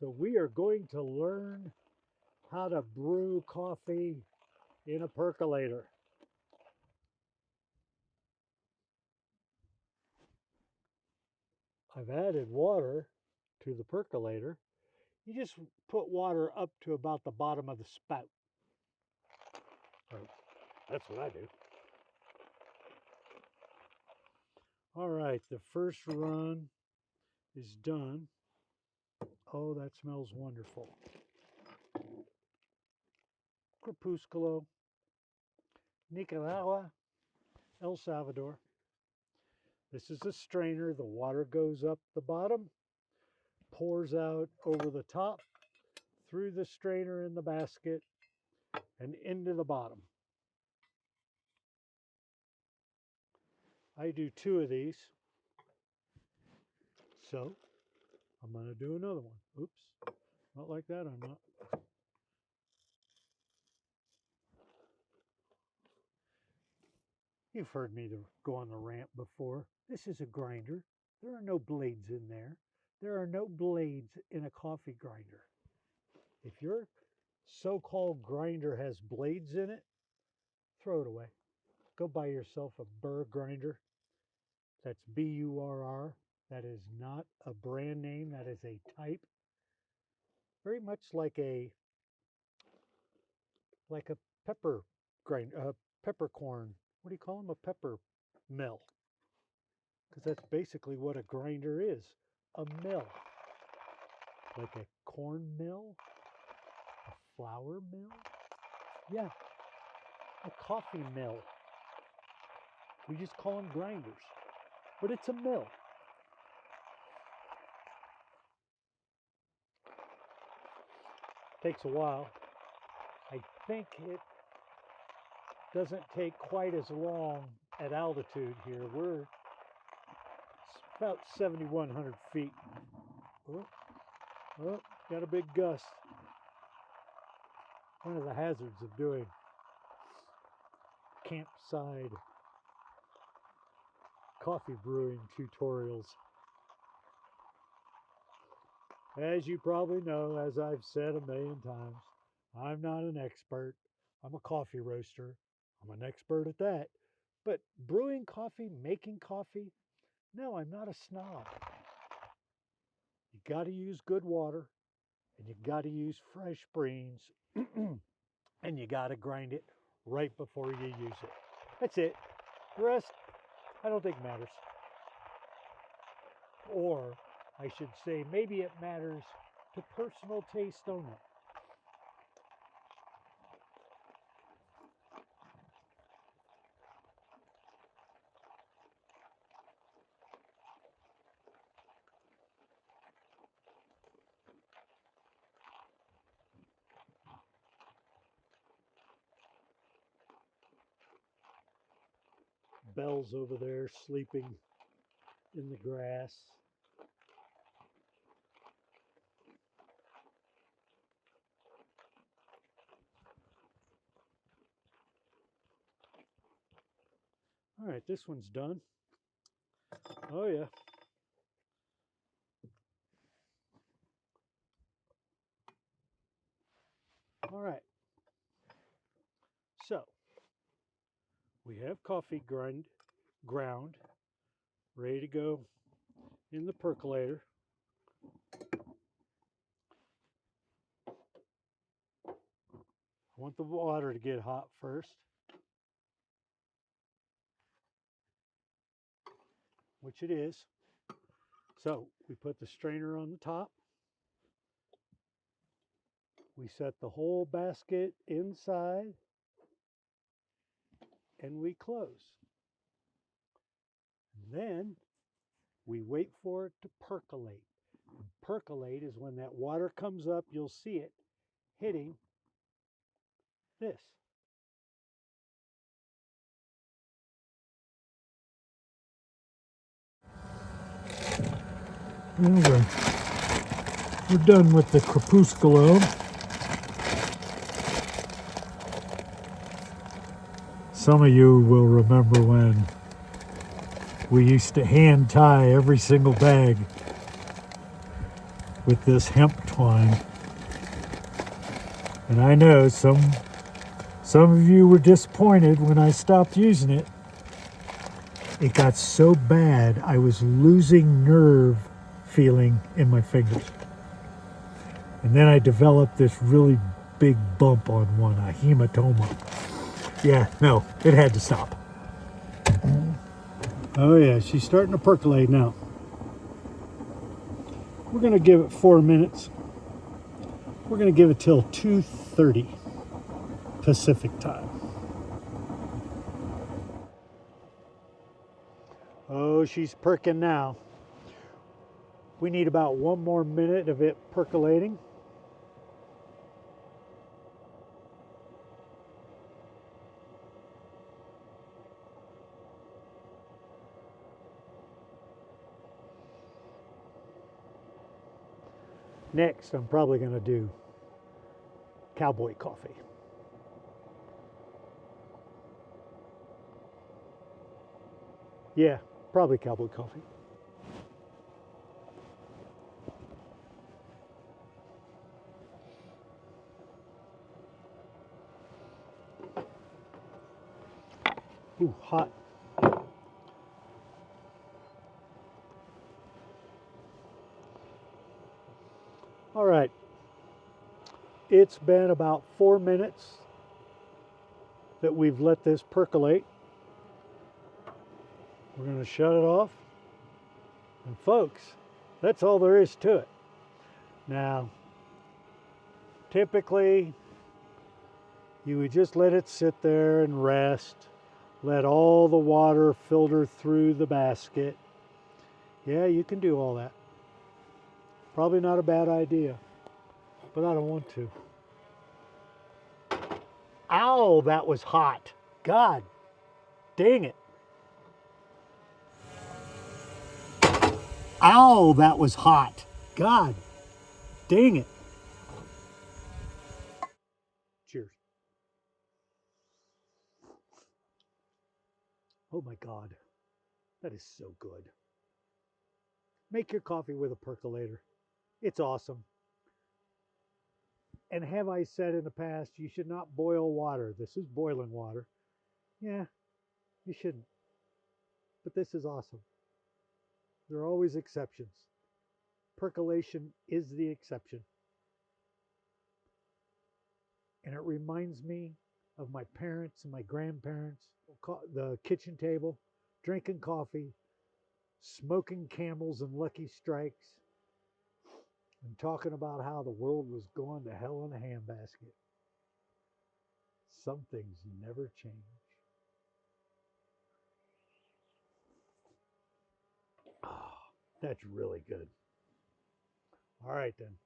So we are going to learn how to brew coffee in a percolator. I've added water to the percolator. You just put water up to about the bottom of the spout. That's what I do. All right, the first run is done. Oh, that smells wonderful. Crepusculo, Nicaragua, El Salvador. This is a strainer. The water goes up the bottom, pours out over the top, through the strainer in the basket, and into the bottom. I do 2 of these. So I'm going to do another one. Oops, not like that, I'm not. You've heard me go on the rant before. This is a grinder. There are no blades in there. There are no blades in a coffee grinder. If your so-called grinder has blades in it, throw it away. Go buy yourself a Burr grinder. That's B-U-R-R. That is not a brand name. That is a type. Very much like a pepper grinder, peppercorn. What do you call them? A pepper mill. Because that's basically what a grinder is. A mill. Like a corn mill? A flour mill? Yeah. A coffee mill. We just call them grinders. But it's a mill. Takes a while. I think it doesn't take quite as long at altitude here. We're about 7,100 feet. Oh, got a big gust. One of the hazards of doing campsite coffee brewing tutorials. As you probably know, as I've said a million times, I'm not an expert. I'm a coffee roaster. I'm an expert at that. But brewing coffee, making coffee, no, I'm not a snob. You got to use good water, and you got to use fresh beans, and you got to grind it right before you use it. That's it. The rest, I don't think matters. Or I should say, maybe it matters to personal taste only. Belle's over there sleeping in the grass. All right, this one's done. Oh yeah. All right. So we have coffee ground, ready to go in the percolator. I want the water to get hot first, which it is. So we put the strainer on the top. We set the whole basket inside, and we close. And then we wait for it to percolate. And percolate is when that water comes up, you'll see it hitting this. Anyway, we're done with the Crepusculo. Some of you will remember when we used to hand tie every single bag. with this hemp twine. And I know some of you were disappointed when I stopped using it. It got so bad I was losing nerve feeling in my fingers. And then I developed this really big bump on one, a hematoma. Yeah, no, it had to stop. Oh yeah, she's starting to percolate now. We're gonna give it 4 minutes. We're gonna give it till 2:30 Pacific time. Oh, she's perking now. We need about 1 more minute of it percolating. Next, I'm probably going to do cowboy coffee. Yeah, probably cowboy coffee. Ooh, hot. All right. It's been about 4 minutes that we've let this percolate. We're going to shut it off. And folks, that's all there is to it. Now, typically, you would just let it sit there and rest. Let all the water filter through the basket. Yeah, you can do all that. Probably not a bad idea, but I don't want to. Ow, that was hot. God dang it. Ow, that was hot. God dang it. Cheers. Oh my God, that is so good. Make your coffee with a percolator. It's awesome. And have I said in the past, you should not boil water. This is boiling water. Yeah, you shouldn't. But this is awesome. There are always exceptions. Percolation is the exception. And it reminds me of my parents and my grandparents, the kitchen table, drinking coffee, smoking Camels and Lucky Strikes, and talking about how the world was going to hell in a handbasket. Some things never change. Oh, that's really good. All right, then.